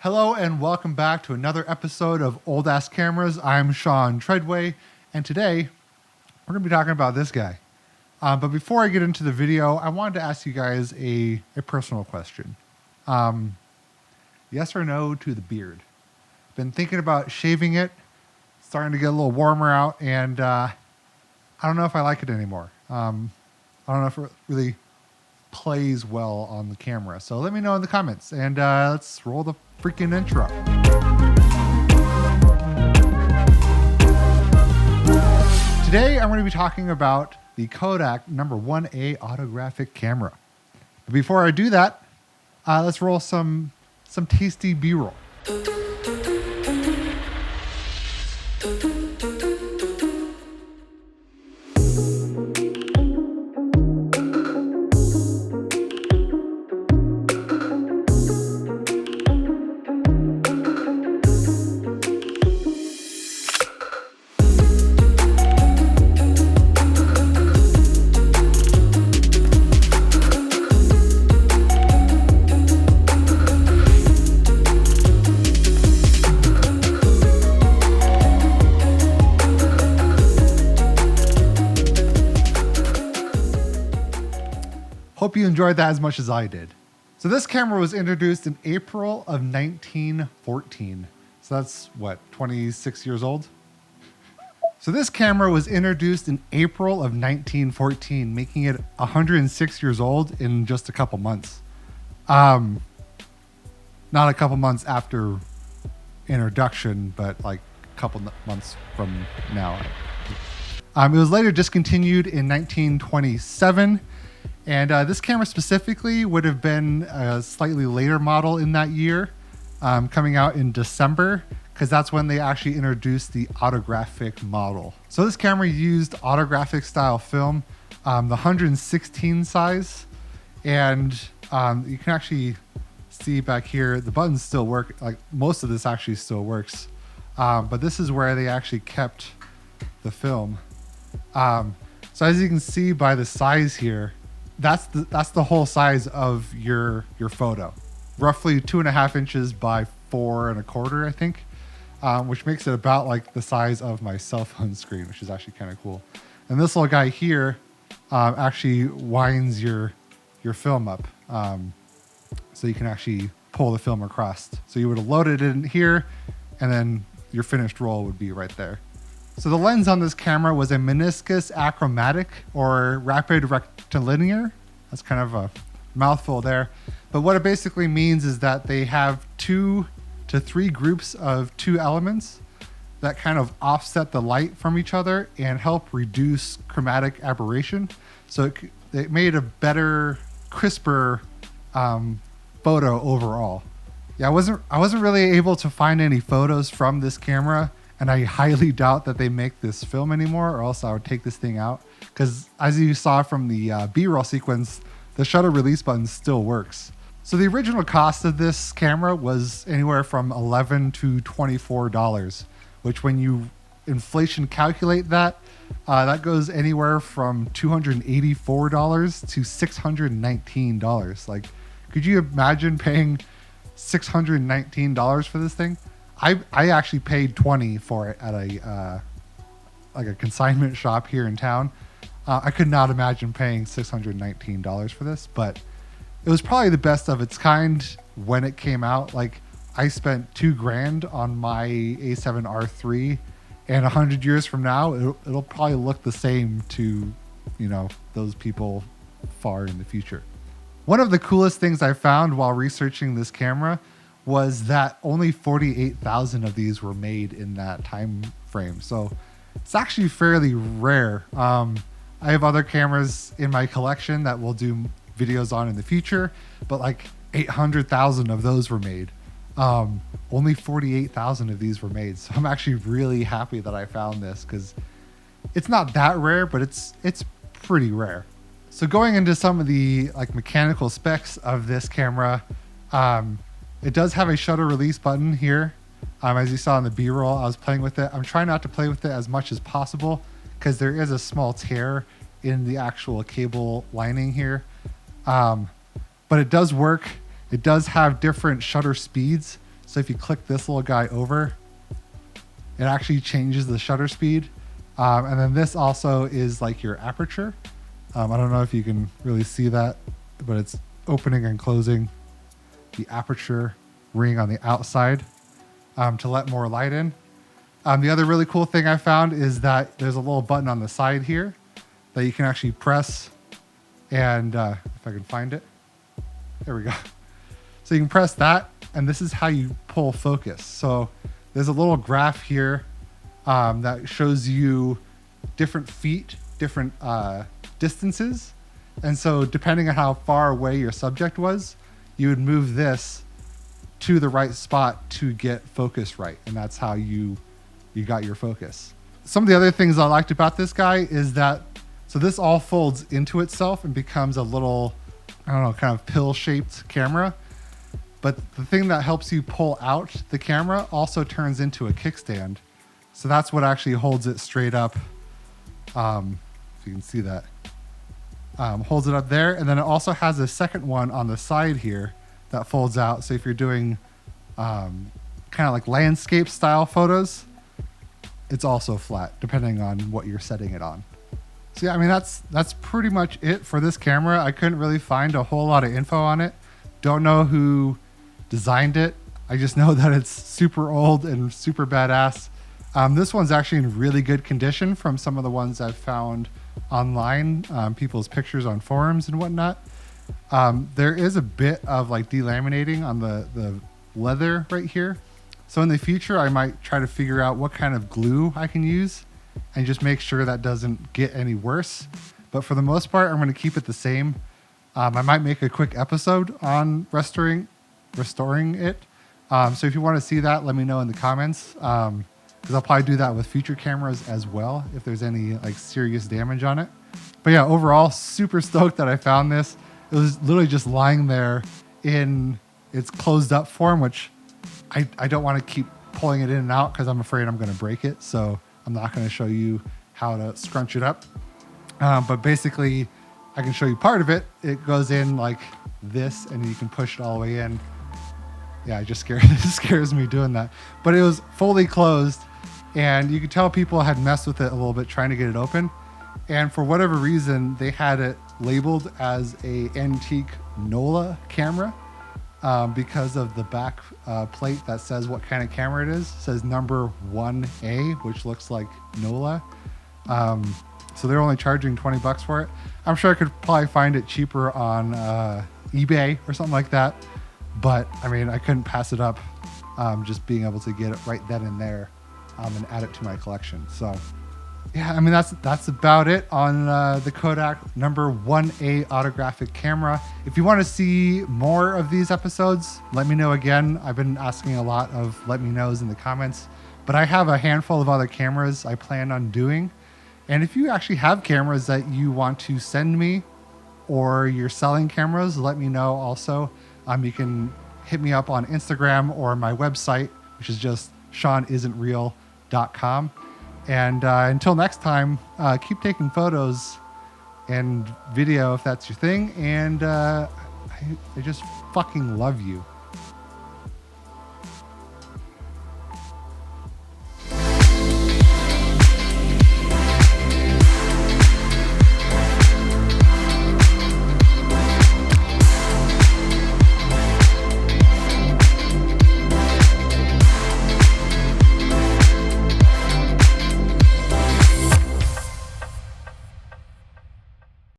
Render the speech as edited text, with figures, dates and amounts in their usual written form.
Hello and welcome back to another episode of Old Ass Cameras. I'm Sean Treadway, and today we're going to be talking about this guy. But before I get into the video, I wanted to ask you guys a personal question. Yes or no to the beard? Been thinking about shaving it, starting to get a little warmer out, and I don't know if I like it anymore. I don't know if it really plays well on the camera. So let me know in the comments, and let's roll the freaking intro. Today I'm going to be talking about the Kodak No. 1A Autographic Camera. But before I do that, let's roll some tasty B-roll. Hope you enjoyed that as much as I did. So this camera was introduced in April of 1914. So that's what, 26 years old? So this camera was introduced in April of 1914, making it 106 years old in just a couple months. Not a couple months after introduction, but like a couple months from now. It was later discontinued in 1927. And this camera specifically would have been a slightly later model in that year, coming out in December, because that's when they actually introduced the autographic model. So this camera used autographic style film, the 116 size, and you can actually see back here, the buttons still work. Like most of this actually still works, but this is where they actually kept the film. So as you can see by the size here, that's the whole size of your photo, roughly 2.5 inches by 4 1/4, I think, which makes it about like the size of my cell phone screen, which is actually kind of cool. And this little guy here actually winds your film up, so you can actually pull the film across. So you would have loaded it in here, and then your finished roll would be right there. So the lens on this camera was a meniscus achromatic, or rapid rectilinear. That's kind of a mouthful there. But what it basically means is that they have 2 to 3 groups of 2 elements that kind of offset the light from each other and help reduce chromatic aberration. So it made a better, crisper photo overall. Yeah, I wasn't really able to find any photos from this camera, and I highly doubt that they make this film anymore, or else I would take this thing out. Because as you saw from the B-roll sequence, the shutter release button still works. So the original cost of this camera was anywhere from $11 to $24, which when you inflation calculate that, that goes anywhere from $284 to $619. Like, could you imagine paying $619 for this thing? I actually paid $20 for it at a consignment shop here in town. I could not imagine paying $619 for this, but it was probably the best of its kind when it came out. Like, I spent $2,000 on my A7R3, and 100 years from now, it'll probably look the same to, those people far in the future. One of the coolest things I found while researching this camera was that only 48,000 of these were made in that time frame. So it's actually fairly rare. I have other cameras in my collection that we'll do videos on in the future, but like 800,000 of those were made. Only 48,000 of these were made. So I'm actually really happy that I found this, because it's not that rare, but it's pretty rare. So going into some of the like mechanical specs of this camera, it does have a shutter release button here. As you saw in the B-roll, I was playing with it. I'm trying not to play with it as much as possible, because there is a small tear in the actual cable lining here. But it does work. It does have different shutter speeds. So if you click this little guy over, it actually changes the shutter speed. And then this also is like your aperture. I don't know if you can really see that, but it's opening and closing the aperture ring on the outside to let more light in. The other really cool thing I found is that there's a little button on the side here that you can actually press, and if I can find it, there we go. So you can press that, and this is how you pull focus. So there's a little graph here that shows you different feet, different distances. And so depending on how far away your subject was, you would move this to the right spot to get focus right. And that's how you got your focus. Some of the other things I liked about this guy is that, so this all folds into itself and becomes a little, I don't know, kind of pill-shaped camera. But the thing that helps you pull out the camera also turns into a kickstand. So that's what actually holds it straight up. If you can see that. Holds it up there. And then it also has a second one on the side here that folds out. So if you're doing kind of like landscape style photos, it's also flat depending on what you're setting it on. So yeah, I mean, that's pretty much it for this camera. I couldn't really find a whole lot of info on it. Don't know who designed it. I just know that it's super old and super badass. This one's actually in really good condition from some of the ones I've found online, people's pictures on forums and whatnot. There is a bit of like delaminating on the leather right here. So in the future, I might try to figure out what kind of glue I can use and just make sure that doesn't get any worse. But for the most part, I'm going to keep it the same. I might make a quick episode on restoring it. So if you want to see that, let me know in the comments. Because I'll probably do that with future cameras as well if there's any like serious damage on it. But yeah, overall, super stoked that I found this. It was literally just lying there in its closed up form, which I don't want to keep pulling it in and out because I'm afraid I'm going to break it. So I'm not going to show you how to scrunch it up. But basically, I can show you part of it. It goes in like this, and you can push it all the way in. Yeah, it scares me doing that. But it was fully closed, and you could tell people had messed with it a little bit trying to get it open. And for whatever reason, they had it labeled as a antique NOLA camera because of the back plate that says what kind of camera it is. It says number 1A, which looks like NOLA. So they're only charging $20 for it. I'm sure I could probably find it cheaper on eBay or something like that. But I mean, I couldn't pass it up just being able to get it right then and there and add it to my collection. So yeah, I mean, that's about it on the Kodak number 1A Autographic Camera. If you want to see more of these episodes, let me know again. I've been asking a lot of let me knows in the comments, but I have a handful of other cameras I plan on doing. And if you actually have cameras that you want to send me or you're selling cameras, let me know also. You can hit me up on Instagram or my website, which is just SeanIsn'tReal.com. And until next time, keep taking photos and video if that's your thing. And I just fucking love you.